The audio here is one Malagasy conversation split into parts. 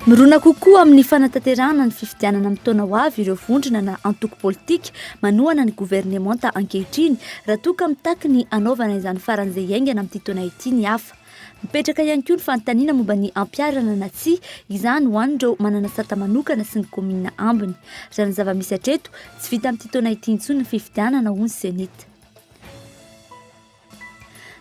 Mirona kokoa amin'ny fanatanterahana ny fifidianana amin'ny taona ho avy ireo vondrona na antoko politika manohana ny gouvernemanta ankehitriny raha toa ka mitaky ny anaovana izany faran'izay aingana amin'ity taona ity ny hafa. Mipetraka ihany koa ny fanontaniana momba ny ampiarana na tsy izany ho an'ireo manana sata manokana sy ny komina ambiny. Raha ny zava-misy hatreto tsy vita amin'ity taona ity intsony ny fifidianana hoy ny senita.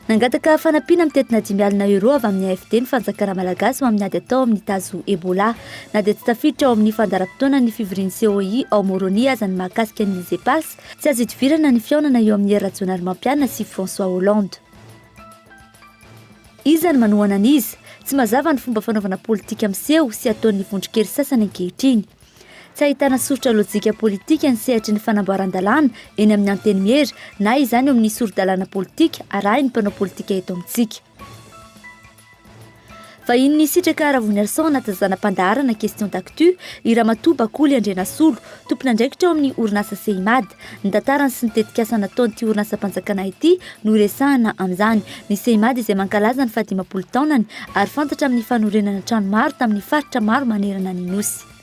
Nangataka fanampiana amin'ny tetina 5,000 euro avy amin'ny AFD ny fanjakana malagasy ho amin'ny ady atao amin'ny tazo Ebola. Na dia tsy tafiditra ao amin'ny fandaram-potoana ny fivorian'ny COI ao Moroni aza ny mahakasika ny zepas, tsy azo idivirana ny fiaonana eo amin'ny hery rajionary mampiana sy François Hollande. Iza ny manohana an'izy, tsy mazava ny fomba fanaovana politika miseho sy ataon'ny vondron-kely sasany ankehitriny. Tsy ahitana soratra lojika politika ny sehatra ny fanamboaran-dalàna eny amin'ny anteny mihery na izany eo amin'ny soro-dalàna politika arahin'ny mpanao politika eto amintsika. Vahiny ny sitraka Ravony Arsan natazana-pandaharana question d'actu i Ramatoa Bakoly Andrenasolo, tompona andraikitra ao amin'ny orinasa Seimad. Ny tantarany sy ny tetikasa nataon'ity orinasa mpanjakana ity no resahana amin'izany. Ny Seimad izay mankalaza ny 50 taonany ary fantatra amin'ny fanorenana trano maro tamin'ny faritra maro manerana ny nosy.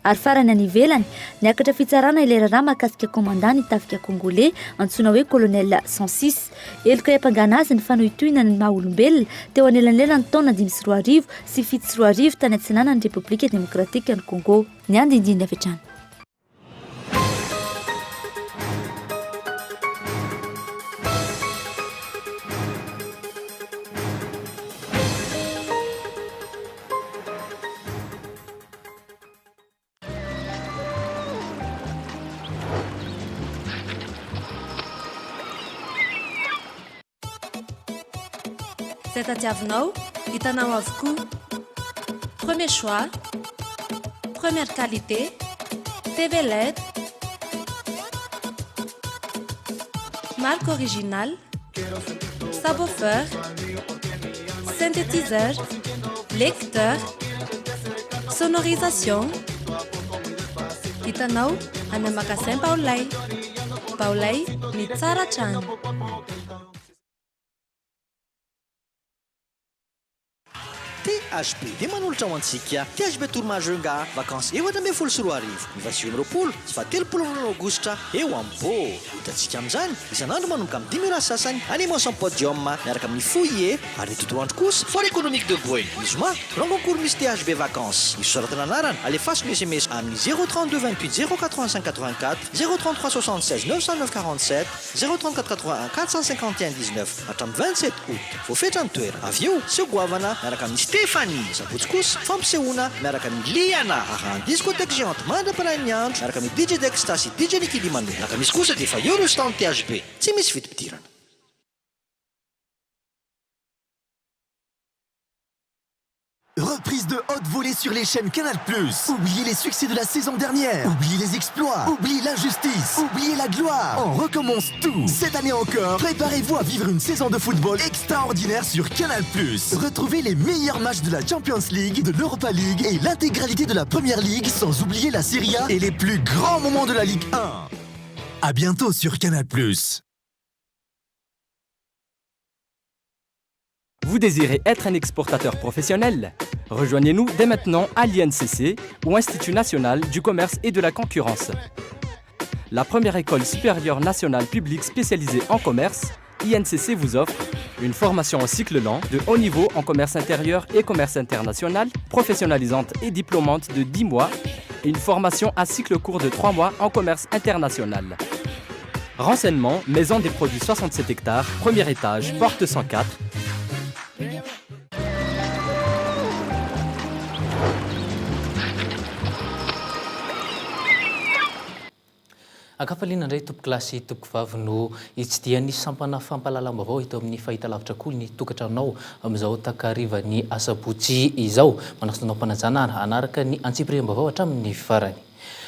Ary farany any ivelany, niakatra fitsarana ilay raharaha mahakasika komandany tafika Congolais antsoina hoe colonel 106. Eloka iapangana azy ny fanohitohina ny maha-olombelona teo anelanelany taona 5 sy 7 tany antsinanany Repoblika Demokratika ny Congo. Ny andindiny avy hatrany. Zay tadiavinao, hitanao avokoa. Premier choix, première qualité, TV LED, marque originale, subwoofer, synthétiseur, lecteur, sonorisation. Hitanao any magasin Baolay. Baolay ny tsara trano. THB dia manolotra ho antsika THB Tourmajunga vacances efatra ambin'ny folo sy roa arivo ny 29 sy 30 aogositra eo am-Pô. Hitantsika amin'izany isan'andro manomboka amin'ny 10 ora sasany animation podium miaraka amin'ny foyer ary ny tontolo andro kosa fort économique de Boy. Izoma rang concours misy THB vacances. Izy soratana anarana alefasy ny SMS amin'ny 032 28 085 84 033 76 909 47 034 81 451 19 hatramin'ny 27 août. Voafetra ny toera. Avy eo seho goavana miaraka amin'ny Stéphanie sabotsy kosa fampisehoana miaraka amin'ny Liana aran discothèque géante mandra-panahy ny andro miaraka amin'ny DJ Dexta sy DJ Nikidi Manu. Miaraka misy kosa dia efa Eurostar THB tsy misy vidim-pidirana. Reprise de haute volée sur les chaînes Canal+. Oubliez les succès de la saison dernière. Oubliez les exploits. Oubliez l'injustice. Oubliez la gloire. On recommence tout. Cette année encore, préparez-vous à vivre une saison de football extraordinaire sur Canal+. Retrouvez les meilleurs matchs de la Champions League, de l'Europa League et l'intégralité de la Première Ligue, sans oublier la Serie A et les plus grands moments de la Ligue 1. À bientôt sur Canal+. Vous désirez être un exportateur professionnel? Rejoignez-nous dès maintenant à l'INCC ou Institut national du commerce et de la concurrence. La première école supérieure nationale publique spécialisée en commerce, INCC vous offre une formation en cycle lent de haut niveau en commerce intérieur et commerce international, professionnalisante et diplômante de 10 mois, et une formation à cycle court de 3 mois en commerce international. Renseignements, maison des produits 67 hectares, premier étage, porte 104, Akafaliana indray tompo klasy tompo vavy no tsy dia nisy sampana fampahalalam-baovao eto amin'ny fahita lavitra koa ny tokantranonao amin'izao takariva ny asabotsy izao manasonao mpanajana anaraka ny antsipirim-baovao hatramin'ny farany.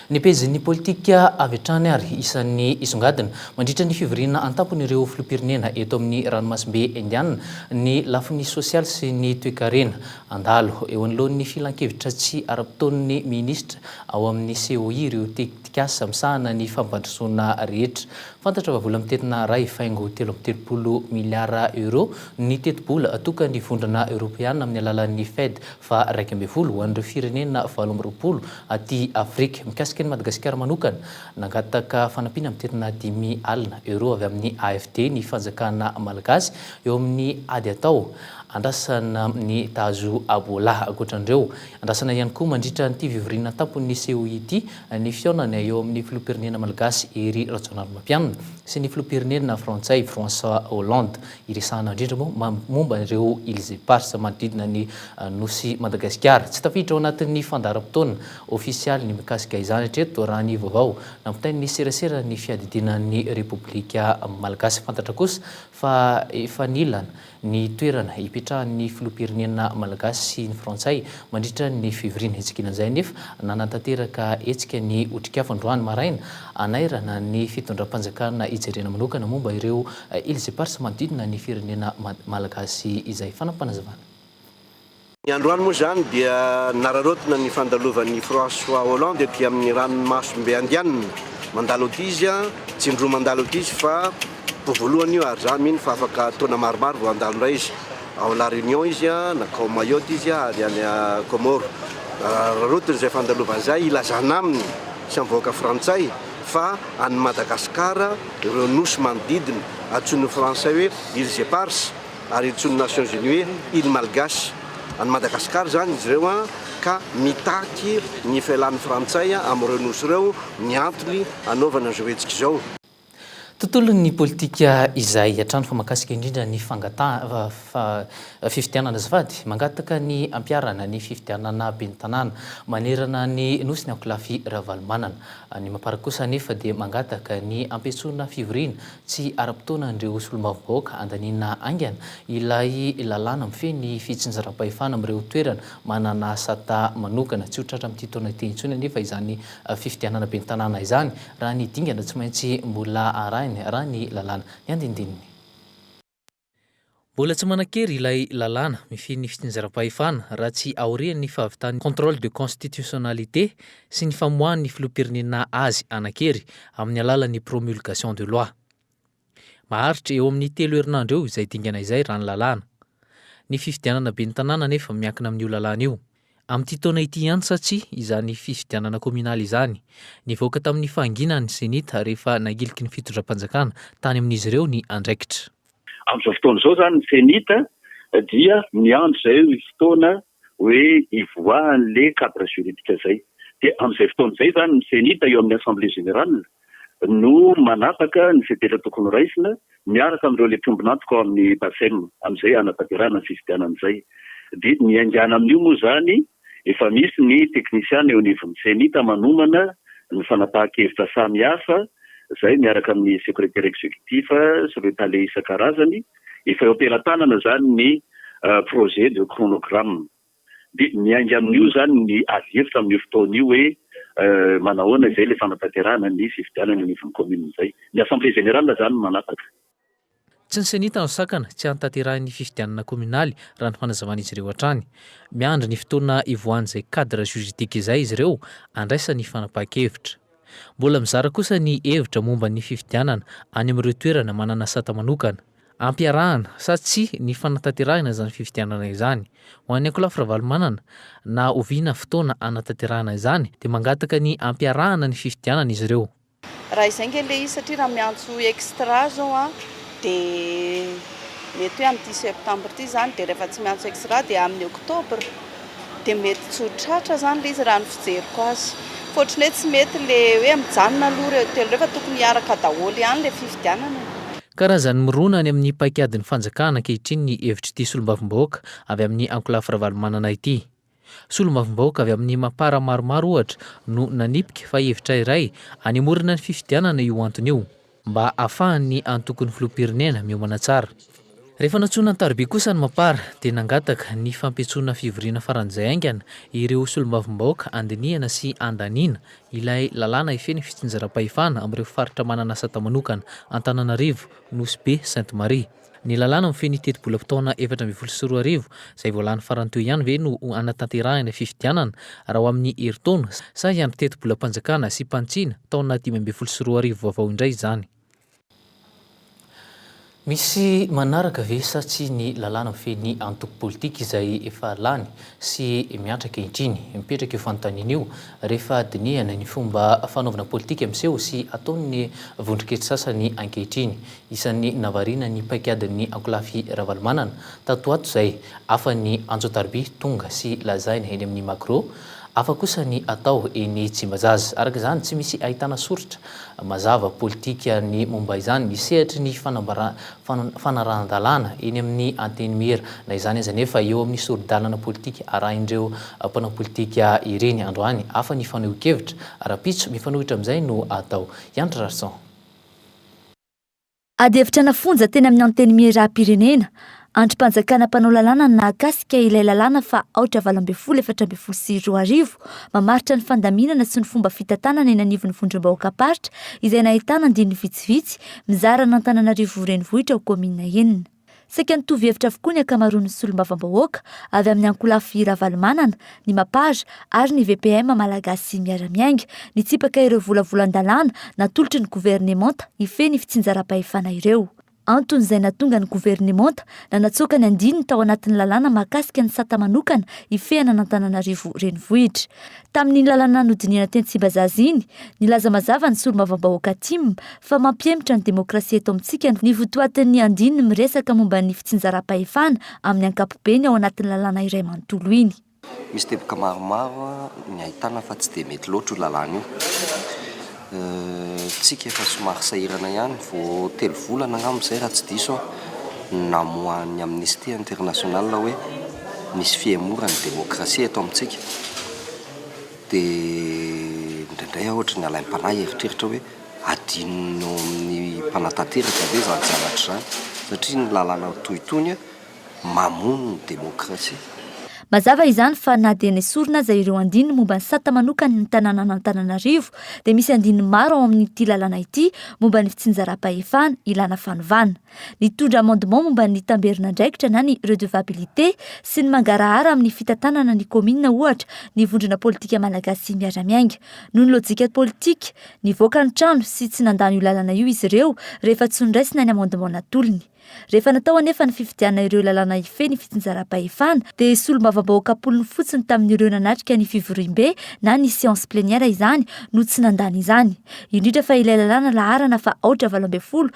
Ny pezin'ny politika avy hatrany ary isan'ny isongadina mandritra ny fivoriana antapon'ireo filoham-pirenena eto amin'ny ranomasimbe Indian ny lafiny sosialy sy ny toe-karena andalo eo anoloan'ny filan-kevitra tsy ara-potoan'ny minisitra ao amin'ny COI ireo teknikasa misahana ny fampandrosoana rehetra. Fantatra vavola mitetina ray faingo 330 miliara euro ny teti-bola atokany vondrana Europeana amin'ny alalan'ny Faits fa 120 ho an'ireo firenena 20 aty Afrique mikasika ny Madagasikara manokana nangataka fanampiana mitetina 10 alina euro avy amin'ny AFD ny fanjakana malagasy eo amin'ny ady atao andrasana ny tazo abola akoatran'ireo andrasana ihany koa mandritra ny fivoriana tampon'ny COI ity ny fionany eo amin'ny filoham-pirenena malagasy ery ratsonary mampianina sy ny filoham-pirenena frantsay François Hollande iresahana indrindra moa momba ireo îles éparses manodidina ny nosy Madagasikara tsy tafiditra ao anatin'ny fandaharam-potoana ofisialy ny mikasika izany hatreto raha ny vaovao nampitainy ny serasera ny fiadidinan'ny Repoblika Malagasy. Fantatra kosa fa efa nilana ny toerana ipetrahan'ny filoham-pirenena malagasy sy ny frantsay mandritra ny fivoriana hetsikinan'izay nefa nanantanteraka hetsika ny otrik'afo androany maraina anairana ny fitondram-panjakana ijerena manokana momba ireo îles éparses manodidina ny firenena malagasy izay fanampanazavana. Ny androany moa zany dia nararotona ny fandalovan'ny François Hollande ety amin'ny ranomasimbe Indien mandalo aty izy tsindroa mandalo aty izy fa voalohany io ary zany mino fa afaka taona maromaro vao andalo indray izy ao La Réunion izy nakao Mayotte izy ary any Comore rarotony izay fandalovan'izay ilazana aminy sy mivoaka frantsay fa any Madagasikara ireo nosy manodidina antsoin'ny frantsay hoe îles éparses ary antsoin'ny Nations Unies hoe îles malgasy any Madagasikara zany izy ireo ka mitaky ny fialan'ny frantsay amin'ireo nosy ireo ny antony anaovana an'izao hetsika izao. Tontolon'ny politika izay hatrany fa makasika indrindra ny fifidianana azafady mangataka ny ampiarana ny fifidianana ben'ny tanàna manerana ny nosy ny ankolafy ravalomanana ny mampara kosa nefa dia mangataka ny ampiantsoana fivoriana tsy ara-potoana andreo solombavambahoaka andanina aingana ilay lalàna mifeny fitsinjaram-pahefana amin'ireo toerana manana sata manokana tsy ho tratra amin'ity taona ity intsony nefa izany fifidianana ben'ny tanàna izany raha ny dingana tsy maintsy mbola raha ny lalàna ny andindininy. Mbola tsy manan-kery ilay lalàna mifeny fitsinjaram-pahefana raha tsy aorian'ny fahavitan'ny contrôle de constitutionnalité sy ny famoahan'ny filoham-pirenena azy anan-kery amin'ny alalan'ny promulgation de loi. Maharitra eo amin'ny 3 herinandro eo izay dingana izay raha ny lalàna. Ny fifidianana ben'ny tanàna nefa miankina amin'io lalàna io. Amin'ity taona ity ihany satsia izany fifidianana kominaly izany nivoaka tamin'ny fahanginan'ny senita rehefa nagiliky ny fitondram-panjakana tany amin'izy ireo ny andraikitra. Amin'izao fotoana izao zany ny senita dia miandry izay fotoana hoe ivoahan'le cadre juridique zay. Dia amin'izay fotoana izay zany ny senita eo amin'ny assemblée générale no manapaka ny federa tokony raisina miaraka amin'ireo le tombonantoko ao amin'ny PASEM amin'izay anatanterahana ny fifidianana izay. Dia ny aingana amin'io moa zany efa misy ny teknisiana eo anivon'ny senita manomana ny fanapahan-kevitra samihafa izay miaraka amin'ny secrétaire exécutif sy ireo tale isan-karazany efa eo am-pelantanana zany ny projet de chronogramme. Dia miainga amin'io zany ny avy-hevitra amin'io fotoana io hoe manahoana izay le fanatanterahana ny fifidianana eo anivon'ny commune izay. Ny assemblée générale zany manapaka. Tsy ny senita no sakana tsy hantaterahan'ny fifidianana kominaly raha ny fanazavana izy ireo hatrany. Miandry ny fotoana ivoahan'izay cadre juridique izay izy ireo andraisa ny fanapahan-kevitra. Mbola mizara kosa ny hevitra momba ny fifidianana any amin'ireo toerana manana sata manokana. Ampiarahana satsia ny fanatanterahana izany fifidianana izany. Ho an'ny ankolafy ravalomanana na oviana fotoana anatanterahana izany dia mangataka ny ampiarahana ny fifidianana izy ireo. Raha izay nge le satria raha miantso extra zao dia mety hoe amin'ity septembre ity zany dia rehefa tsy miantso extra dia amin'ny octobre dia mety tsy ho tratra zany le izy raha ny fijeriko azy. Fôtriny hoe tsy mety le hoe mijanona aloha ireo telo rehefa tokony hiaraka daholo ihany le fifidianana. Karazany mirona any amin'ny paikadin'ny fanjakana ankehitriny ny hevitra ity solombavambahoaka avy amin'ny ankolafy ravalomanana ity. Solombavambahoaka avy amin'ny mampara maromaro ohatra no nanipika fa hevitra iray hanemorana ny fifidianana io antony io mba ahafahan'ny antokony filoham-pirenena miomana tsara. Rehefa natsoina ny taroby kosa ny mampara dia nangataka ny fampiantsoana fivoriana faran'izay aingana ireo solombavambahoaka andinihana sy andaniana ilay lalàna ifeny fitsinjaram-pahefana amin'ireo faritra manana asa manokana Antananarivo, Nosy be, Sainte-Marie. Ny lalàna mifeny 7 izay voalany farany teo ihany ve no anatanterahina fifidianana raha ho amin'ny herintaona sa ihany 7 sy mpantsiana taona 2024 vaovao indray izany. Misy manaraka ve sa tsy ny lalàna mifeny antoko politika izay efa lany sy miantraka ankehitriny mipetraka eo fanontaniana io rehefa dinihana ny fomba fanaovana politika amin'seho sy ataon'ny vondrokely sasany ankehitriny. Isan'ny navarina ny paikadin'ny Ankolafy Ravalomanana tatoato izay afa ny Anjotarby tonga sy lazaina eny amin'ny Macro, afa kosa ny atao eny Tsimbazaza. Araka izany tsy misy ahitana soritra mazava politika ny momba izany, misehatra ny fanarahan-dalàna eny amin'ny anteny na izany aza nefa eo amin'ny sorodalana politika arahin'ireo mpanao politika ireny androany. Afa ny fanehoan-kevitra rapitso mifanohitra amin'izay no atao. Iandry Rarson. Ady hevitra nafonja teny amin'ny anteny miera-pirenena androm-panjakana mpanao lalàna nahakasika ilay lalàna fa aotra 2024 mamaritra ny fandaminana sy ny fomba fitantanana eny anivon'ny vondrom-bahoaka paritra izay nahitana andininy vitsivitsy mizara n'Antananarivo renivohitra ho komina enina. Saika nitovy hevitra avokoa ny ankamaroan'ny solombavambahoaka avy amin'ny Ankolafy Ravalomanana, ny Mapaza ary ny VPM malagasy miara-miainga nitsipaka ireo volavolan-dalàna natolotry ny governemanta ifeny fitsinjaram-pahefana ireo. Antony izay natonga ny governemanta nanatsoaka ny andininy tao anatin'ny lalàna mahakasika ny sata manokana ifehana n'Antananarivo renivohitra. Tamin'ny lalàna nodiniana teny Tsimbazaza iny, nilaza mazava ny solombavambahoaka TIM fa mampiemitra ny demokrasia eto amintsika ny votoatin'ny andininy miresaka momba ny fitsinjaram-pahefana amin'ny ankapobeny ao anatin'ny lalàna iray manontolo iny. Misy teboka maromaro ny ahitana fa tsy dia mety loatra io lalàna io. Tsika efa somary sahirana ihany vo 3 volana angambozay raha tsy diso namoahan'ny Amnesty International hoe misy fiemorana ny demokrasia eto amintsika. Dia indraindray ohatra ny alaim-panahy eritreritra hoe adino amin'ny mpanatanteraka ve zany zavatra zany satria ny lalàna tohitony mamono ny demokrasia. Mazava izany fa na dia nesorina aza ireo andininy momba ny sata manokana ny tanàna Antananarivo dia misy andininy maro ao amin'ity lalàna ity momba ny fitsinjaram-pahefana ilana fanovana. Nitondra amendement momba ny tamberin'andraikitra na ny redevabilité sy ny mangarahara amin'ny fitantanana ny komina ohatra ny vondrona politika malagasy miara-miainga. Noho ny lojika politika, nivoaka ny trano sy tsy nandany io lalàna io izy ireo rehefa tsy niraisina ny amendement natolony. Rehefa natao anefa ny fifidiana ireo lalàna ifeny fitsinjaram-pahefana dia solombavambahoaka polony fotsiny tamin'ireo nanatrika ny fivoriam-be na ny séance plénière izany no tsy nandany izany. Indrindra fa ilay lalàna laharana fa aotra 2024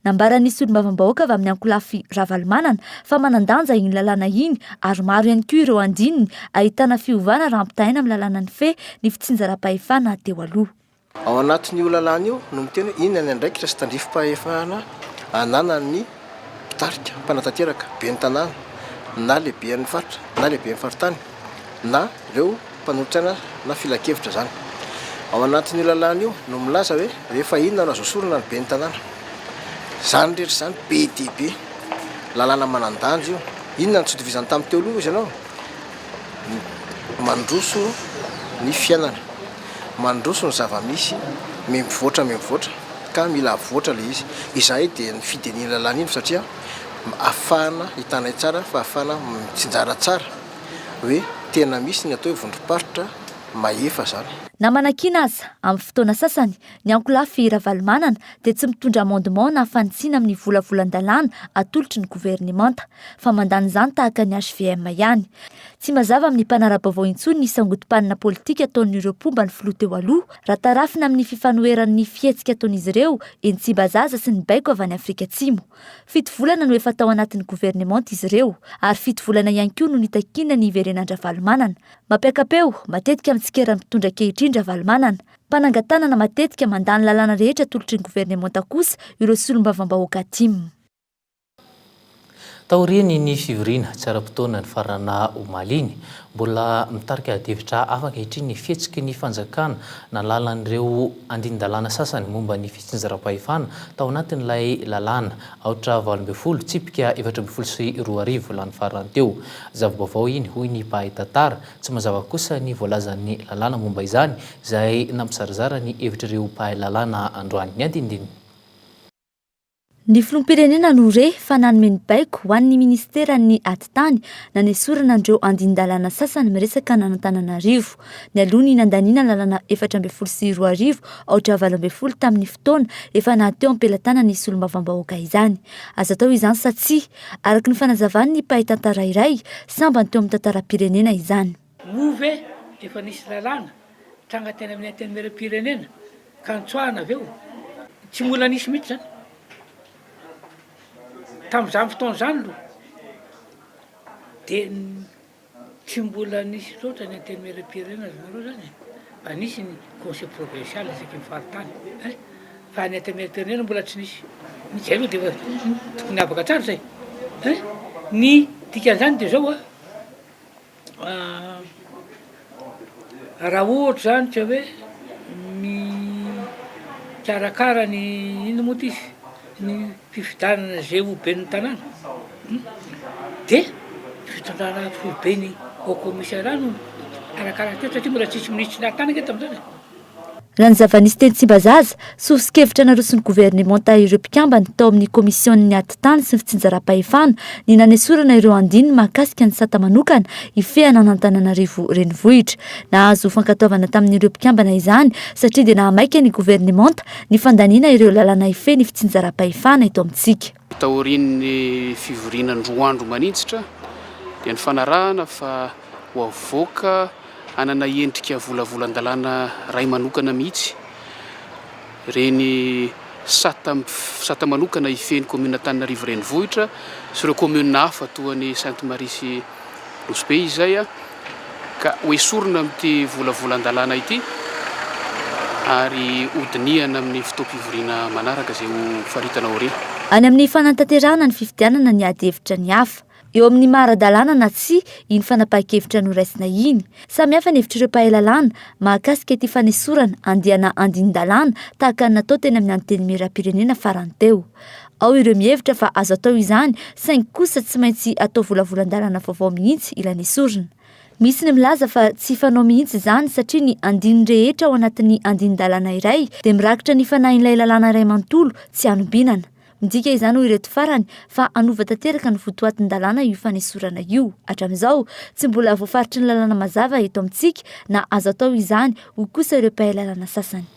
nambaran'ny solombavambahoaka avy amin'ny Ankolafy Ravalomanana fa manandanja iny lalàna iny ary maro ihany koa ireo andininy ahitana fiovana raha ampitahaina amin'ny lalàna ny fe ny fitsinjaram-pahefana teo aloha. Ao anatin'io lalàna io no miteny hoe inona ny andraikitra sy tandrifim-pahefana ananan'ny mpitarika mpanatanteraka be ny tanàna na lehibe ny faritra na lehibe ny faritany na ireo mpanolotrana na filakevitra zany. Ao anatin'io lalàna io no milaza hoe rehefa inona no azo osorana ny be ny tanàna. Zany rehetra zany be dia be lalàna manandanjo io. Inona ny tsy tovizany tamin'ny teo aloha izy ianao? Mandroso ny fiainana, mandroso ny zava-misy mivoatra ka mila avoatra le izy. Izay dia ny fideny lalàna iny satria afahana hitanay tsara fa afahana mitsinjara tsara hoe tena misy ny atao vondrom-paritra mahefa zany. Na manakina aza amin'ny fotoana sasany ny Ankolafy Ravalomanana dia tsy mitondra amendement na fanitsina amin'ny volavolan-dalàna atolotry ny governemanta fa mandany izany tahaka ny HVM ihany. Tsy mazava amin'ny mpanara-baovao intsony ny sangotom-panina politika ataon'ireo mpomba ny filoha teo aloha raha tarafina amin'ny fifanoheran'ny fihetsika ataon'izy ireo eny Tsimbazaza sy ny baiko avy any Afrika Atsimo. 7 volana no efa tao anatin'ny governemanta izy ireo ary 7 volana ihany koa no nitakina ny iverenan'ny Ravalomanana. Mampiakapeo matetika amin'ny tsikera mitondra kehitriny Ravalomanana. Mpanangatanana matetika mandany lalàna rehetra tolotry ny governemanta kosa ireo solombavambahoaka TIM. taoriany ny fivoriana tsara-potoana ny farana omaliny mbola mitarika devitra afaka hitriny ny fihetsiky ny fanjakana nalalan'ireo andin-dalàna sasany momba ny fitsinjaram-pahefana tao anatin'ilay lalàna aotra 20 tsipika 24 lany farany teo. Zava-baovao iny hoy ny mpahay tantara tsy mazava kosa ny voalazan'ny lalàna momba izany izay nampizarazara ny hevitr'ireo mpahay lalàna androany. Ny andindiny ny filoham-pirenena no re fa nanome ny baiko ho an'ny ministeran'ny atitany nanesorana andreo andin-dalàna sasany miresaka nanantananarivo. Ny aloha ny nandaniana lalàna 14 aotra 20 tamin'ny fotoana efa nahateo ampelatana ny solombavam-bahoaka izany. Azo atao izany satsia araky ny fanazavany ny mpahay tantara iray sambany teo amin'ny tantaram-pirenena izany. Move efa nisy lalàna tranga tena amin'ny antenimera-pirenena ka nitsoahana aveo tsy mbola nisy mihitsy zany tamin'izany fotoana zany aloha dia tsy mbola nisy loatra ny antenimera-pirenena zareo zany fa nisy ny conseil provincial isaky ny faritany fa ny antenimera-pirenena mbola tsy nisy zay aloha dia tokony avaka tsara zay ny dikan'izany dia zao raha ohatra zany tsy hoe mikarakara ny ino moa tisy ny fifidanana zay ho ben'ny tanàna dia fitondrana fibeny au commissariat no arakaraky teo satria mbola tsisy ministry nahatany ke tamin'izany. Raha ny zavanisy teny Tsimbazaza sosokevitra narosin'ny gouvernemanta ireo mpikambana tao amin'ny komision'ny atitany sy ny fitsinjaram-pahefana ny nanesorana ireo andininy mahakasika ny sata manokana ifehana an'Antananarivo renivohitra. Nahazo fankatoavana tamin'ireo mpikambana izany satria dia nahamaika ny gouvernemanta ny fandaniana ireo lalàna ife ny fitsinjaram-pahefana eto amintsika. Taorian'ny fivoriana ny roa andro manintsitra dia ny fanarahana fa ho avoaka anana endrika volavolan-dalàna ray manokana mihitsy reny sata manokana ifeny commune Antananarivo renivohitra sy ireo commune hafa toa ny Sainte Marie sy Losbe izay ka hoesorina amin'ity volavolan-dalàna ity ary hodiniana amin'ny fotoam-pivoriana manaraka izay ho faritana aoriana. Any amin'ny fanantanterahana ny fifidianana ny ady hevitra ny hafa eo amin'ny maradalàna na tsy iny fanapahan-kevitra no raisina iny. Samy hafa ny hevitr'ireo mpahay lalàna mahakasika ity fanesorana andiana andin-dalàna tahaka ny natao teny amin'ny antenimera-pirenena farany teo. Ao ireo mihevitra fa azo atao izany saingy kosa tsy maintsy atao volavolan-dalàna vaovao mihitsy ilay nesorina. Misy ny milaza fa tsy fanao mihitsy izany satria ny andiny rehetra ao anatin'ny andin-dalàna iray dia mirakitra ny fanahin'ilay lalàna iray manontolo tsy anombinana. Midika izany ho ireto farany fa anova tanteraka ny votoatin-dalàna io fanesorana io. Hatramin'izao tsy mbola voafaritry ny lalàna mazava eto amintsika na azo atao izany ho kosa ireo mpahay lalàna sasany.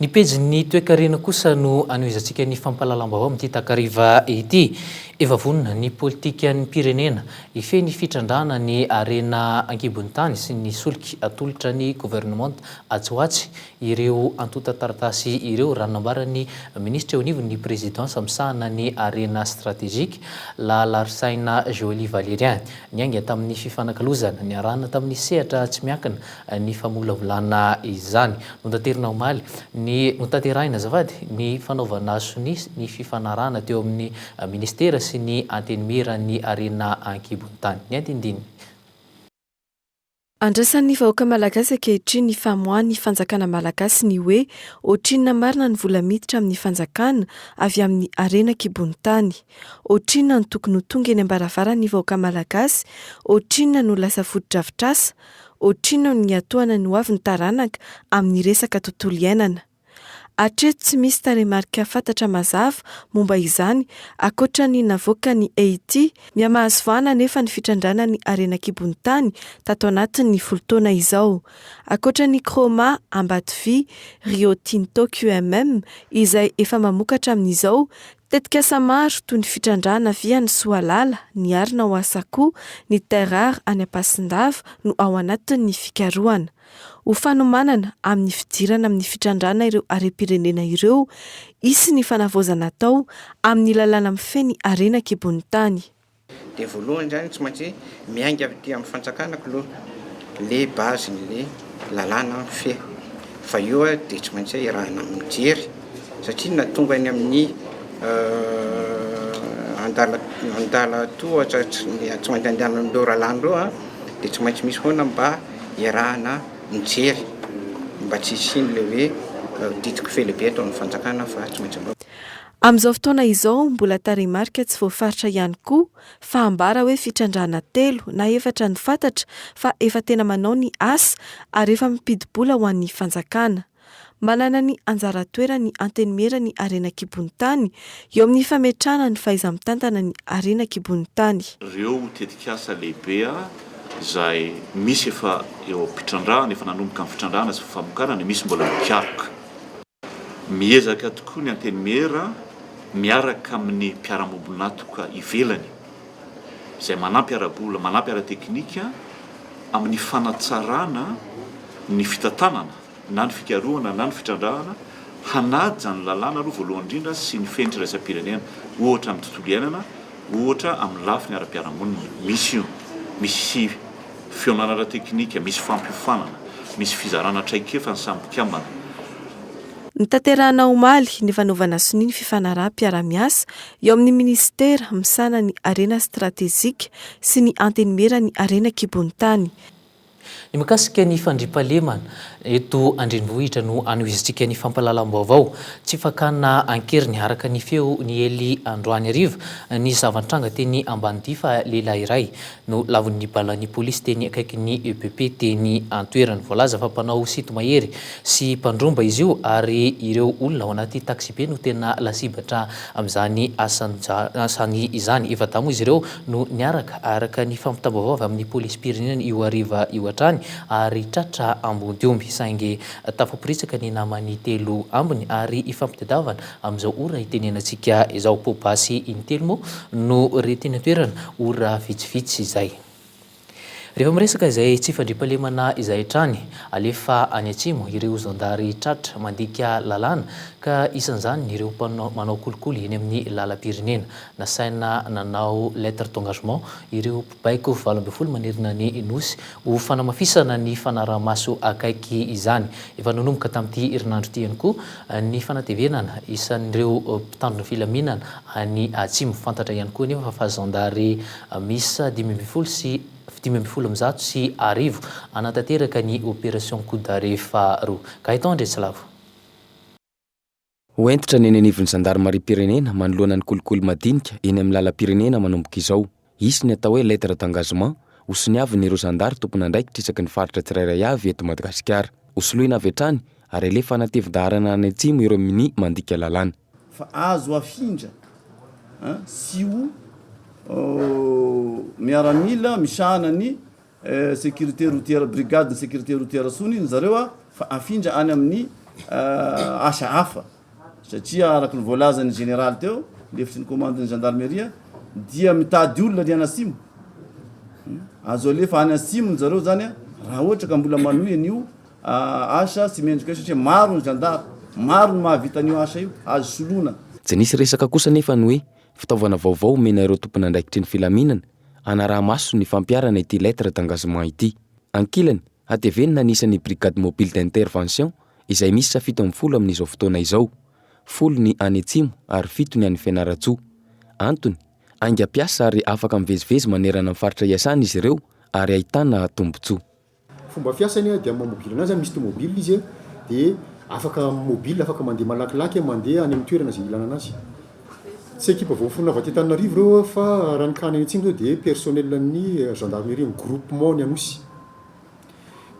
Ny pejin'ny toe-karena kosa no anohizantsika ny fampahalalam-baovao amin'ity takariva ity. Efa vonona ny politika ny pirenena ifeny fitrandrana ny arena ankibon'ny tany sy ny soliky atolotra ny gouvernement atsoatsy ireo antota taratasy ireo raha nambarany ministra eo anivon'ny présidence amsahana ny arena stratégique la larsaina Joly Valérien niainga tamin'ny fifanakalozana ny arahana tamin'ny sehatra tsy miankina ny famolavolana izany notanterina omaly ny notanterahina zavady ny fanaovana sonisy ny fifanarahana teo amin'ny ministera sy ny antenimera ny arena ankibon'ny tany. Ny antindiny andrasan'ny vahoaka malagasy ankehitriny ny famoahana ny fanjakana malagasy ny hoe ohatrinona marina ny vola miditra amin'ny fanjakana avy amin'ny arena ankibon'ny tany. Ohatrinona ny tokony ho tonga eny ambaravarana ny vahoaka malagasy, ohatrinona no lasa foto-drafitrasa, ohatrinona ny atoana ny hoavy ny taranaka amin'ny resaka tontolo iainana. Hatreto tsy misy taremarika fantatra mazava momba izany akoatra ny navoaka ny Haïti miamahazo vahana nefa ny fitrandrana ny arena ankibon'ny tany tato anatin'ny folo-taona izao. Akoatra ny Croma Ambatovy Rio Tinto QMM izay efa mamokatra amin'izao tetika samaro toy ny fitrandrana via ny Soalala, ny Arina ao Asako, ny Terrar any Ampasindava no ao anatin'ny fikarohana. Ho fanomanana amin'ny fidirana amin'ny fitrandrana ireo arem-pirenena ireo, isy ny fanavozana tao amin'ny lalàna mifeny arena ankibon'ny tany. Dia voalohany zany tsy maintsy miainga avy amin'ny fanjakanako aloha le bazin'le lalàna fe fa io dia tsy maintsy irahana amin'ny jery satria na tonga any amin'ny mandala tohatra tsy maintsy andehanana amin'ireo rahalahy ireo dia tsy maintsy misy foana mba iarahana mijery mba tsy isiny le hoe ditiko felebe atao amin'ny fanjakana fa tsy maintsy mbao. Amin'izao fotoana izao mbola tarimarika tsy voafaritra ihany koa fa ambara hoe fitrandrana 3 na 4 ny fantatra fa efa tena manao ny asa ary efa mipidibola ho an'ny fanjakana. Manana ny anjara toera ny antenimera ny arena kibony tany eo amin'ny fametrahana ny fahaiza-mitantana ny arena kibony tany. Ireo tetikasa lehibe izay misy efa eo am-pitrandrahana, efa nanomboka amin'ny fitrandrahana sy famokarana, misy mbola mikaroka. Miezaka tokoa ny antenimera miaraka amin'ny mpiara-mobonatoka ivelany izay manampy ara-bola, manampy ara-teknika amin'ny fanatsarana ny fitantanana na ny fikarohana na ny fitrandrahana hanaja ny lalàna aloha voalohany indrindra sy ny fenitra iraisam-pirenena, ohatra amin'ny tontolo iainana, ohatra amin'ny lafiny ara-piarahamonina. Misy io, misy fionana ara-teknika, misy fampiofanana, misy fizarana traikefa ny samy mpikambana. Ny tanterahana omaly ny fanaovana soni ny fifanaraha-piara-miasa eo amin'ny ministera misana ny arena stratezika sy ny antenimera ny arena kibony tany. Ny makasika ny fandriampahalemana eto andrenivohitra no anoizitsika ny fampalalam-baovao tsy fakana ankeriny araka ny feo ny ely androany ariva ny zavantranga teny ambanidia fa lehilahy iray no lavon'ny balan'ny polisy teny akaiky ny EPP teny antoerany. Voalaza fa mpanao sito mahery sy mpandromba izy io ary ireo olona ao anaty taxi be no tena lasibatra amin'izany asany izany. Efa tamo izy ireo no niaraka araka ny fampitam-baovao avy amin'ny polisy pirenena io ariva io hatrany ary tratra ambony omby saingy tafaporisaka ny namany 3 ambiny ary ifampitadiavana amin'izao ora itenenantsika izao. Pobasy intelo moa no reteny toerana ora vitsivitsy izay. Rehefa miresaka izay tsy fandriampahalemana izay trany alefa any atsimo ireo zandary tratra mandika lalàna ka isan'izany ireo manao kolikoly eny amin'ny lalam-pirenena. Nasaina nanao lettre d'engagement ireo mpibaiko 20 manerina ny nosy ho fanamafisana ny fanaraha-maso akaiky izany. Efa nanomboka tamin'ity herinandro ity ihany koa ny fanatevenana isan'ireo mpitandrona filaminana any atsimo. Fantatra ihany koa nefa fa zandary misa 570 sy arivo anatanteraka ny opération coup d'arrêt faharoa. Ka itao Andresalavo. Hoentitra ny anivon'ny zandarmarie-pirenena manoloana ny kolikoly madinika eny amin'ny lalam-pirenena manomboka izao. Isy ny atao hoe lettre d'engagement hosoniaviny ireo zandary tompona andraikitra isaky ny faritra tsirairay avy eto Madagasikara. Hosoloina avy hatrany ary alefa anatevi-daharana any atsimo ireo amin'ny mandika lalàna. Fa azo afindra sy ho miaramila misahana ny sécurité routière, brigade de sécurité routière sony ny zareo fa afindra any amin'ny asa hafa satria araka ny voalazan'ny général teo lefitry ny commande ny gendarmerie dia mitady olona ny anasimo azo alefa any asimo ny zareo zany raha ohatra ka mbola manohy an'io asa sy mendrika io satria maro ny gendarme, maro ny mahavita an'io asa io azo soloana. Tsy nisy resaka kosa nefa ny hoe fitaovana vaovao mena ireo tompona andraikitry ny filaminana anaraha-maso ny fampiarana ity lettre d'engagement ity. Ankilany hatevenina anisan'ny brigade mobile d'intervention izay misy 70 amin'izao fotoana izao, 10 ny any atsimo ary 7 ny any Fianaratsoa. Antony aingam-piasa ary afaka mivezivezy manerana amin'ny faritra iasana izy ireo ary ahitana tombotsoa. Fomba fiasany dia mamobile anazy misy tomobile izy dia afaka mobile afaka mandeha malakilaky mandeha any amin'ny toerana izay ilana anazy. Tsy ekipa voafona avy aty Antananarivo ireo fa raha ny kany atsimo zao dia personnel ny gendarmerie ny groupement ny anosy.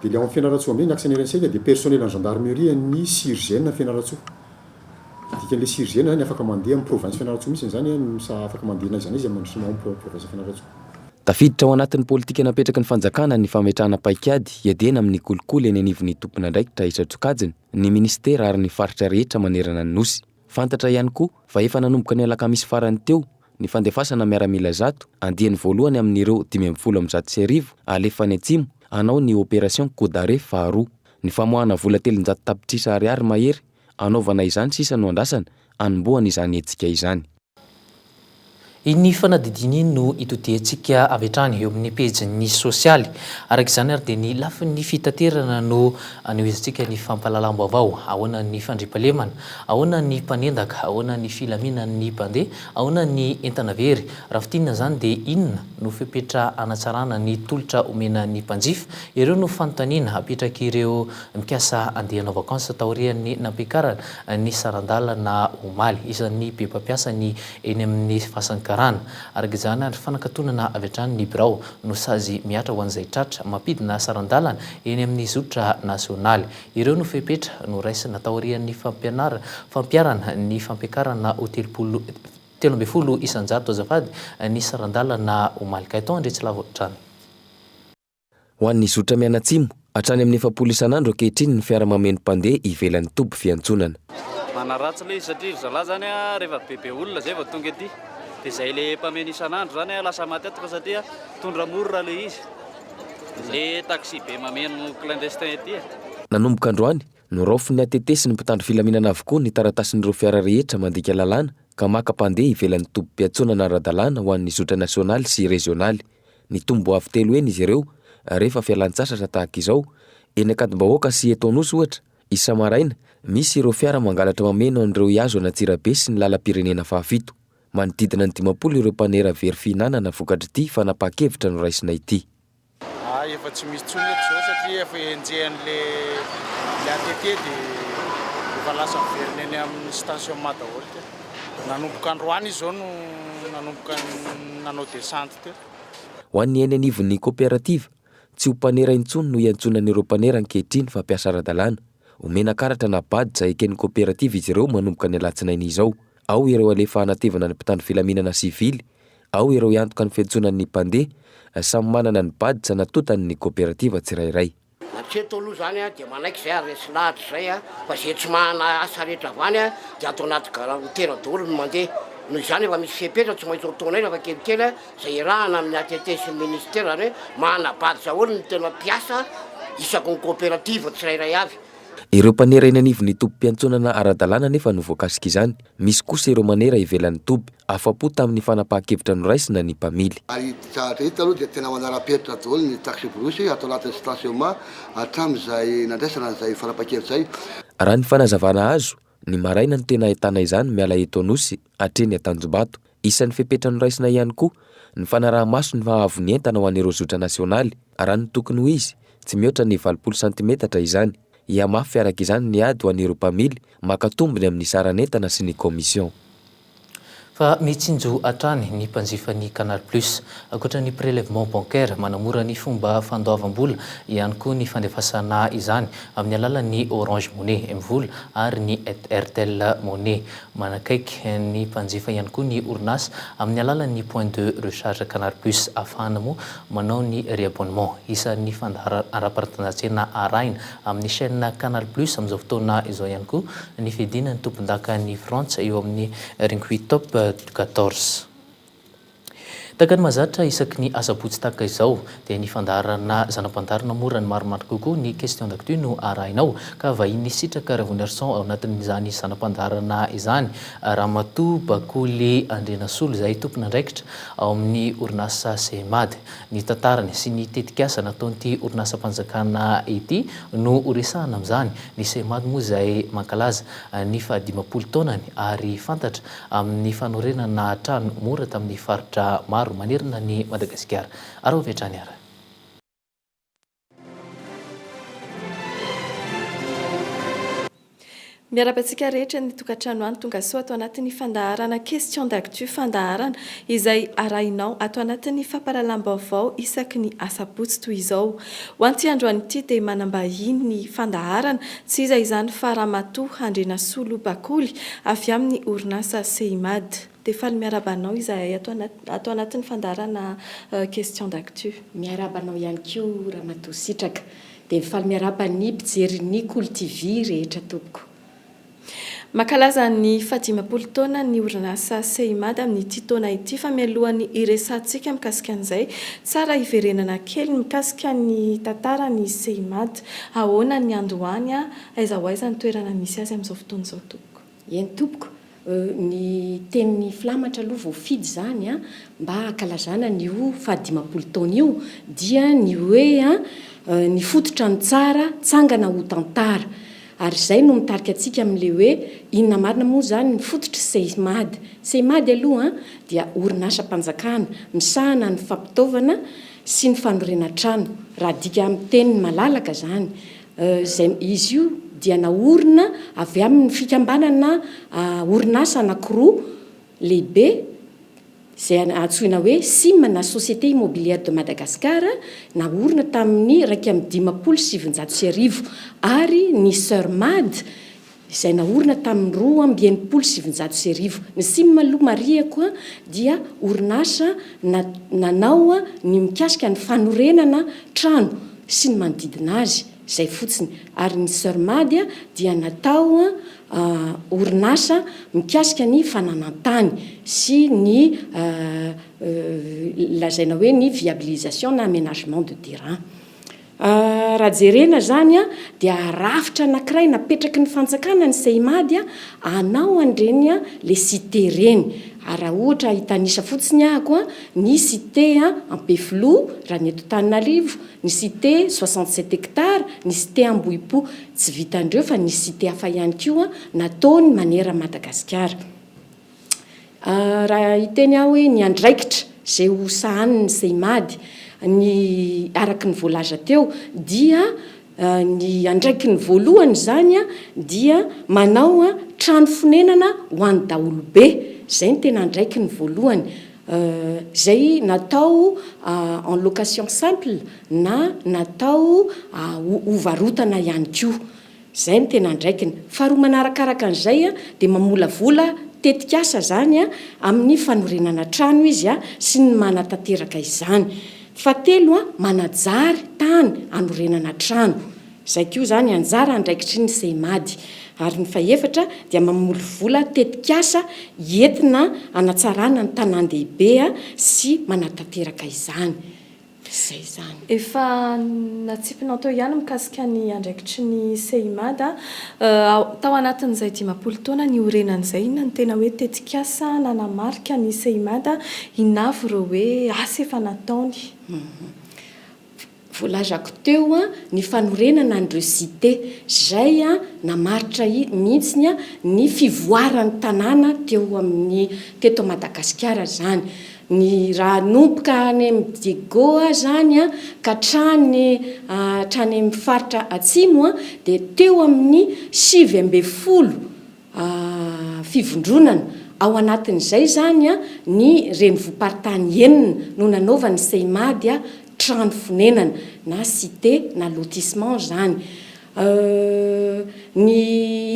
Dia le amin'ny Fianaratsoa amin'iny aksaneran'isay dia personnel ny gendarmerie ny surgène ny Fianaratsoa. Dikan'ilay surgène zany afaka mandeha amin'ny province Fianaratsoa mihitsy zany sa afaka mandeha naizana izy amin'ny province Fianaratsoa. Tafiditra ao anatin'ny politika napetraky ny fanjakana ny fametrahana paikady hiadena amin'ny kolikoly eny anivon'ny tompona andraikitra isatokajiny ny ministera ary ny faritra rehetra manerana ny nosy. Fantatra ihany koa fa efa nanomboka ny alakamisy farany teo ny fandefasana miaramila zato andiany voalohany amin'ireo 570 alefa ny atsimo anao ny opération coup d'arrêt faharoa. Ny famoahana vola 300 tapitrisa ariary mahery anaovana izany sisa no andrasana anomboana izany etsika izany. Ny fanadidiny no itotiantsika avy hatrany eo amin'ny pejy sosialy. Araka izany ary dia ny lafin'ny fitaterana no anohizantsika ny fampahalalam-baovao. Ahoana ny fandriampahalemana, ahoana ny mpanendaka, ahoana ny filaminan'ny mpandeha, ahoana ny entana very. Raha fitinina zany dia inona no fepetra anatsarana ny tolotra omena ny mpanjifa. Ireo no fanontaniana apetraka ireo mikasa andeha hanao vakansa taorian'ny nampiakarana ny sarandalana omaly. Isan'ny be mpampiasa ny eny amin'ny fasankarana. Araka izany ary fanakatonana avy hatrany ny birao no sazy miatra ho an'izay tratra mampidina sarandalana eny amin'ny zotra nasionaly. Ireo no fepetra no raisina taorian'ny fampiarana ny fampiakarana ho 13 isanjato azafady ny sarandalana omaly. Ka itao andretsy lava hatrany. Ho an'ny zotra mianatsimo hatrany amin'ny 700 isan'andro ankehitriny ny fiara-mameno mpandeha ivelan'ny toby fiantsonana. Manaratsy le izy satria zalahy zany rehefa bebe olona zay vao tonga ety dia izay le mpameno isan'andro zany lasa matetika satria tondra morona le izy le taxi be mameno clandestin ety. Nanomboka androany noraofiny atetesy ny mpitandro filaminana avokoa ny taratasin'ireo fiara rehetra mandika lalàna ka maka mpandeha ivelan'ny toby mpiantsonana ara-dalàna ho an'ny zotra nasionaly sy rezionaly. Ny tombo avy telo eny izy ireo rehefa fialan-tsasatra tahaka izao eny Ankadimbahoaka sy eto Anosy ohatra. Isa maraina misy ireo fiara mangalatra mameno an'ireo iazo anatsirabe sy ny lalam-pirenena fahafito. Manodidina ny 50 ireo mpanera very fihinanana vokatry ity fanapakevitra no raisina ity. Efa tsy misy tsony eto zao satria efa enjehan'le ATT dia efa lasa miverina eny amin'ny stationnement daholo te. Nanomboka androany izy zao no nanomboka nanao descente te. Ho an'ny eny anivon'ny kooperativa tsy ho mpanera intsony no iantsonan'ireo mpanera ankehitriny fampiasa ara-dalàna. Omena karatra na bady izay eken'ny kooperativa izy ireo manomboka ny alatsinainy izao. Ao ireo alefa anatevana ny mpitandro filaminana sivily, ao ireo iantoka ny fiantsonan'ny mpandeha, samy manana ny bady tsy natotany kooperativa tsirairay. Hatreto aloha zany dia manaiky izay aresy lahatra izay fa izay tsy mahana asa rehetra avany dia atao anaty hotera daholo no mandeha. Noho izany efa misy fepetra tsy maintsy ataonay rehefa kelikely izay irahana amin'ny ATT sy ny ministera hoe mahana bady daholo ny tena mpiasa isaky ny kooperativa tsirairay avy. Ireo mpanera eny anivon'ny toby mpiantsonana ara-dalàna nefa no voakasika izany. Misy kosa ireo manera ivelan'ny toby afa-po tamin'ny fanapakevitra no raisina ny mpamily. Hita aloha dia tena manara-penitra daholo ny taxi brosy atao anatin'ny stationnement hatramin'izay nandraisana izay fanapakevitra izay. Raha ny fanazavana azo ny maraina no tena ahitana izany miala eto Anosy hatreny Tanjombato. Isan'ny fepetra no raisina ihany koa ny fanaraha-maso ny mahavon'ny entana ho an'ireo zotra nasionaly. Raha ny tokony ho izy tsy mihoatra ny 20 cm izany. Iamafy araka izany ny ady ho an'ireo mpamily makatombony amin'ny saran'entana sy ny komision. Fa mitsinjo hatrany ny mpanjifa ny Canal Plus ankoatra ny prélèvement bancaire manamora ny fomba fandoavam-bola ihany koa ny fandefasana izany amin'ny alalan'ny Orange Money M-vola ary ny Airtel Money. Manakaiky ny mpanjifa ihany koa ny orinasa amin'ny alalan'ny point de recharge Canal Plus afahana moa manao ny réabonnement. Isan'ny fandahara ara-panatanjahan-tsena arahina amin'ny chaîne Canal Plus amin'izao fotoana izao ihany koa ny fidinany tompon-daka ny Frantsa eo amin'ny ringgit top 14. Takany mazatra isaky ny asabotsy tahaka izao dia ny fandaharana zanam-pandarana mora ny maromaro kokoa ny question d'actu no arahinao ka vahiny sitraka revolution ao anatin'izany zanam-pandaharana izany. Ramatoa Bakoly Andrenasolo izay tompona andraikitra ao amin'ny orinasa Semady. Ny tantarany sy ny tetikasa nataon'ity orinasa mpanjakana ity no resahana amin'izany. Ny Semady moa izay mankalaza ny 50 taonany ary fantatra amin'ny fanorenana trano mora tamin'ny faritra maro manerana ny Madagasikara. Ara vetrany ara. Miarabantsika rehetra ny tokantrano any tonga soa atao anatin'ny fandaharana question d'actu fandaharana izay arahinao atao anatin'ny fampahalalam-baovao isaky ny asabotsy toy izao. Ho anty androany ity dia manambahiny ny fandaharana tsy iza izany fa Ramatoa Andrenasolo Bakoly avy amin'ny orinasa Semady. Dia faly miarabanao izay atao anatin'ny fandaharana question d'actu. Miarabanao ihany koa Ramatoa Sitraka. Dia faly miarabany mpijery ny KOLO TV rehetra tompoko. Makalaza ny 10 taona ny orinasa Semady amin'ity taona ity fa mialohan'ny iresantsika mikasika an'izay tsara iverenana kely mikasika ny tantara ny Semady ahoana ny androany aiza ho aiza ny toerana misy azy amin'izao fotoana izao tompoko. Eny tompoko ny tenin'ny flamatra aloha voafidy zany a mba hakalazana nyo fahadimapolo taona io dia ny hoe ny fototra ny tsara tsangana ho tantara ary zay no mitarika atsika amin'le hoe inona marina moa zany ny fototra seimady aloha dia orinasa-mpanjakana misahana ny fampitaovana sy ny fanorena trano raha dika amin'ny teniny malalaka zany zay izy io dia naorina avy amin'ny fikambanana orinasa anankiroa lehibe zay antsoina hoe SIM na Société immobilière de Madagascar naorina tamin'ny 1975 ary ny Surmad izay naorina tamin'ny 1979 ny SIM aloha mariako dia orinasa nanao ny mikasika ny fanorenana trano sy ny manodidina azy zay fotsiny ary ny Surmad dia natao orinasa mikasika ny fananantany sy ny lazaina hoe ny viabilisation na aménagement de terrain. Raha jerena zany dia rafitra anankiray napetraky ny fanjakana ny seimady anao andreny le cité reny raha ohatra hitanisa fotsiny ahako ny cité Ampefilo raha ny eto Antananarivo, ny cité 67 hectares, ny cité Ambohipo tsy vitandreo fa ny cité hafa ihany koa nataony manera Madagasikara. Raha hiteny aho hoe ny andraikitra zay ho sahaniny seimady ny araky ny voalaza teo dia ny andraiky ny voalohany zany dia manao trano fonenana ho an'ny daholobe zay ny tena andraiky ny voalohany zay natao en location simple na natao hovarotana ihany koa zay ny tena andraikiny faharoa manarakaraka an'izay dia mamolavola tetikasa zany amin'ny fanorenana trano izy sy ny manatanteraka izany. Fahatelo manajary tany anorenana trano zay koa zany anjara andraikitry ny seimady ary ny fahaefatra dia mamolavola tetikasa entina anatsarana ny tanan-dehibe sy manatanteraka izany. Zay zany. Efa natsipinao tao ihany mikasika ny andraikitry ny seimady tao anatin'izay 10 taona ny orenan'izay inona ny tena hoe tetikasa nanamarika ny seimady inavy ireo hoe asa efa nataony. Voalazako teo ny fanorenana andreo cité zay namaritra mihitsy ny fivoaran'ny tanàna teo amin'ny teto Madagasikara zany. Ny raha nompoka any amin'ny Diego zany ka trany amin'ny faritra atsimo dia teo amin'ny 70 fivondronana ao anatin'izay zany ny renivohim-paritany enina no nanaovany seimady trano fonenana na cité na lotissement zany. Ny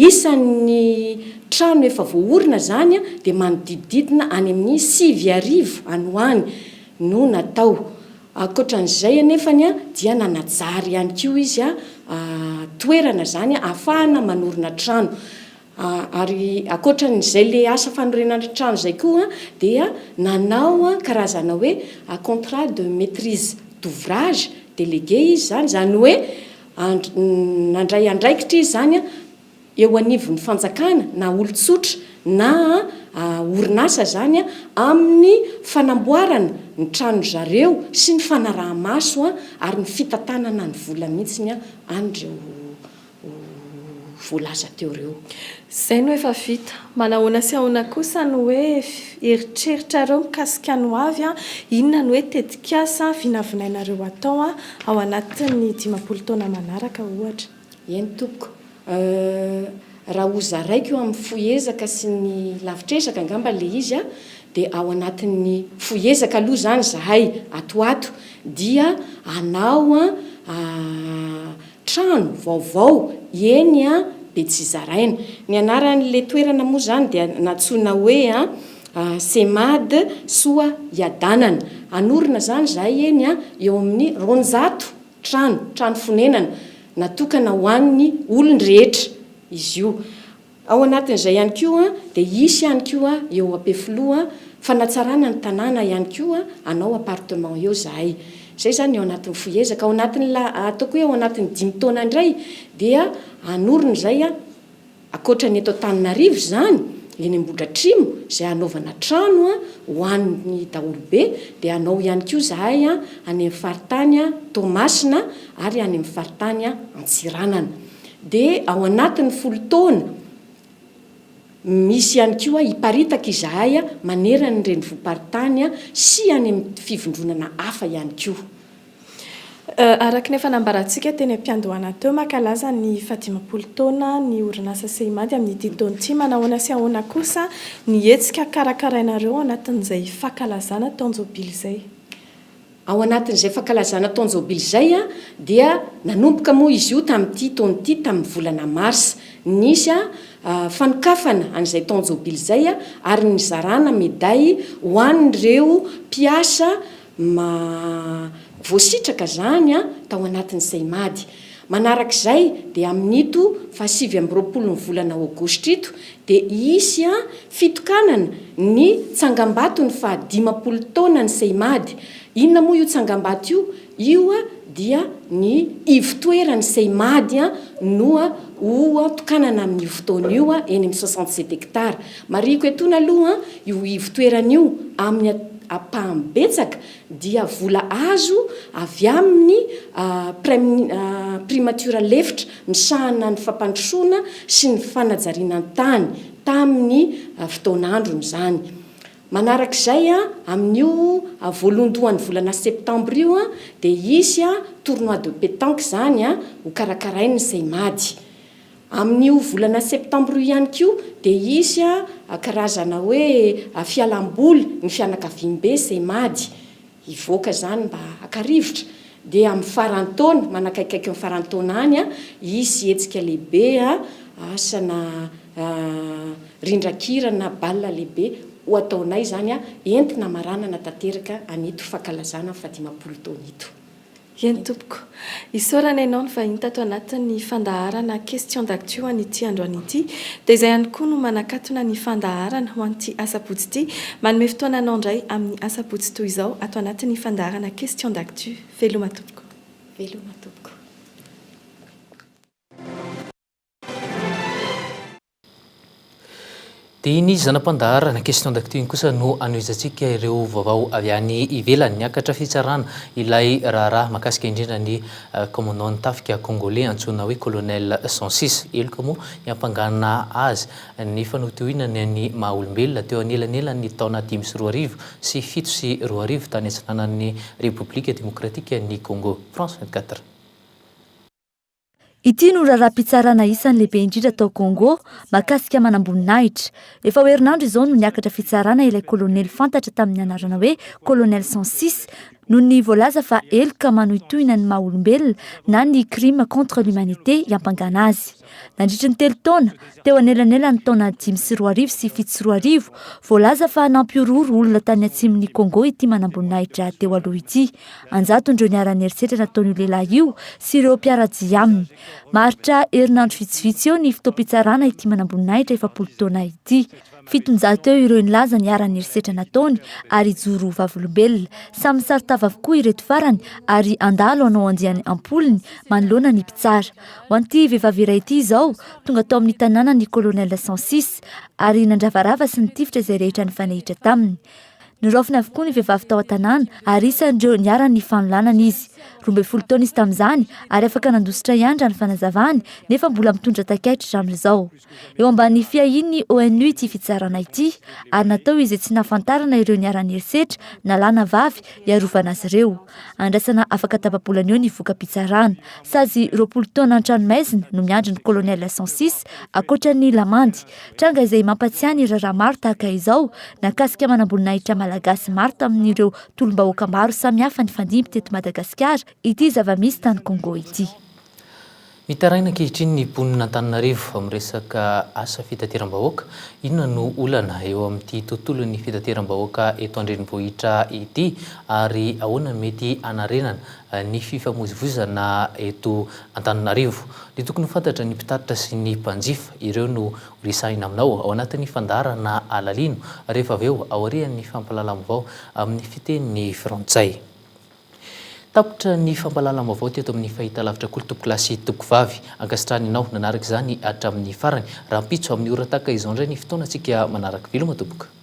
isan'ny trano efa voaorina zany dia manodidididina any amin'ny 5,000 any hoany no natao. Ankoatran'izay anefany dia nanajary ihany koa izy toerana zany ahafahana manorina trano ary ankoatran'izay le asa fanorenana trano zay koa dia nanao karazana hoe contrat de maîtrise d'ouvrage délégué izy zany hoe nandray andraikitra izy zany eo anivon'ny fanjakana na olon-tsotra na orinasa zany amin'ny fanamboarana ny trano zareo sy ny fanaraha-maso ary ny fitantanana ny vola mihitsy andreo voalaza teo reo. Zay no efa vita. Manahoana sy ahoana kosa no hoe eritreritra reo mikasika ny avy inona no hoe tetikasa vinavinainareo atao ao anatin'ny 10 taona manaraka ohatra. Eny tompoko. Raha hozaraiko eo amin'ny foezaka sy ny lavitresaka angamba le izy dia ao anatin'ny foezaka aloha zany zahay atoato dia anao trano vaovao eny Betsizaraina. Ny anaran'le toerana moa zany dia natsoina hoe Semady soa iadanana. Anorina zany zahay eny eo amin'ny 200 trano fonenana natokana ho an'ny olon-drehetra izy io. Ao anatin'izay ihany koa dia isy ihany koa eo Ampefilo fanatsarana ny tanàna ihany koa anao appartement eo zahay. Zay zany eo anatin'ny foezaka ao anatin'ny ataoko hoe ao anatin'ny 5 taona indray dia anorina zay akoatra ny eto Antananarivo zany eny ambodratrimo zay anaovana trano a hoan'ny daolobe dia anao ihany koa zahay a any amin'ny faritany a Tomasina ary any amin'ny faritany a Antsiranana. Dia ao anatin'ny 10 taona misy ihany koa hiparitaka izahay a manerana ny renivohim-paritany a sy any amin'ny fivondronana hafa ihany koa. Araka ny fanambarantsika teny am-piandohana teo mankalaza ny 10 taona ny orinasa Seimady amin'ity taona ity, manahoana sy ahoana kosa ny hetsika karakarainareo anatin'izay fankalazana taonjobily izay. Ao anatin'izay fankalazana taonjobily izay a dia nanomboka moa izy io tamin'ity taona ity tamin'ny volana Mars. Nisy fanokafana an'izay taonjobily izay a ary nizarana meday ho an'ireo mpiasa voasitraka zany a tao anatin'ny Seimady. Manarak'izay dia amin'ito 27 ny volana Aogositra ito dia isy a fitokanana ny tsangambato ny 15 taona ny Seimady. Inona moa io tsangambato io a dia ny ivotoeran'ny Seimady a no ho tokanana amin'ny fotoana io a eny amin'ny 67 hectares. Mariko etona aloha io ivotoeran'io amin'ny apahambetsaka dia vola azo avy amin'ny primature lefitra misahana ny fampandrosoana sy ny fanajariana tany tamin'ny fotoanandrony zany. Manarak'izay a amin'io voalondohan'ny volana septambra io a dia isy a tournoi de pétanque zany a ho karakarain'ny Seimady. Amin'io volana septambra ihany koa dia isy a karazana hoe fialamboly ny fianakaviam-be Seimady ivoaka zany mba akarivotra. Dia amin'ny farantaona manakaikaiky amin'ny farantaona any a isy hetsika lehibe a asana rindrakirana baolina lehibe ho ataonay zany a entina maranana tanteraka an'ito fankalazana 15 taona ito. Eny tompoko, isaorana ianao ny vahiny tato anatin'ny fandaharana question d'actu an'ity androany ity, dia izay ihany koa no manakatona ny fandaharana ho an'ity asabotsy ity. Manome fotoana anao indray amin'ny asabotsy toy izao ato anatin'ny fandaharana question d'actu. Veloma tompoko. Veloma tompoko. Dia iny zanam-pandaharana question d'actu iny kosa no anoizantsika ireo vaovao avy any ivelany. Niakatra fitsarana ilay raharaha mahakasika indrindra ny commandant tafika congolais antsoina hoe colonel 106 eloka moa niampangana azy ny fanotohinany ny maha-olombelona teo anelanelany taona 5 sy 7 sy 2 tany antsinanan'ny République démocratique ny Congo. France 24. Ity no raharaham-pitsarana isan'ny lehibe indrindra tao Congo mahakasika manamboninahitra. Efa ho herinandro izao no niakatra fitsarana ilay kolonely fantatra tamin'ny anarana hoe colonel 106 no ny voalaza fa eloka manohitohina ny maha-olombelona na ny crime contre l'humanité iampangana azy. Nandritra ny 3 taona teo anelanelany taona 5 sy 2 sy 7 sy 2 voalaza fa nampiororo olona tany atsimon'ny Congo ity manamboninahitra teo aloha ity. Anjatondreo niarany erisetra nataon'io lehilahy io sy ireo mpiara-dia aminy. Maharitra herinandro vitsivitsy eo ny fotoam-pitsarana ity manamboninahitra 7 taona ity. 700 eo ireo nilaza niarany erisetra nataony ary joro vavolombelona. Samy saritava avokoa ireto farany ary andalo anao andiany ampoliny manoloana ny mpitsara. Ho an'ity vehivavy iray ity izao tonga tao amin'ny tanàna ny colonel 106 ary nandravarava sy nitifitra izay rehetra nifanehitra taminy. Niraofina avokoa ny vehivavy tao an-tanàna ary isan'ireo niarany fanolanana izy. 12 taona izy tamin'izany ary afaka nandositra ihany raha ny fanazavany nefa mbola mitondra takaitra hatramin'izao. Eo ambany fiahiny ONU ity fitsarana ity ary natao izy tsy nafantarana ireo niarany erisetra na lana vavy iarovana azy ireo. Andrasana afaka tapabolana eo ny voka-pitsarana. Sazy 20 taona an-tranomaizina no miandry ny colonel 106 akoatra ny lamandy. Tranga izay mampatsiahy ny raharaha maro tahaka izao nakasika manamboninahitra malagasy maro tamin'ireo tolom-bahoaka maro samihafa ny fandimby teto Madagasikara ity zava-misy tany Congo ity. Mitaraina ankehitriny ny ponina Antananarivo amin'ny resaka asa fitateram-bahoaka. Inona no olana eo amin'ity tontolon'ny fitateram-bahoaka eto andrenivohitra ity ary ahoana mety anarenana ny fifamoivoizana eto Antananarivo. Dia tokony fantatra ny mpitatitra sy ny mpanjifa ireo no resahina aminao ao anatin'ny fandaharana alalino rehefa avy eo aorian'ny fampalalam-bao amin'ny fitenin'ny frantsay. tapotra ny fampalalam-baovao teto amin'ny fahita lavitra kolo tompo klasy toko vavy ankasitraninao nanaraka izany hatramin'ny farany raha mpitso amin'ny ora tahaka izao indray ny fotoana antsika manaraka viloma tompoka.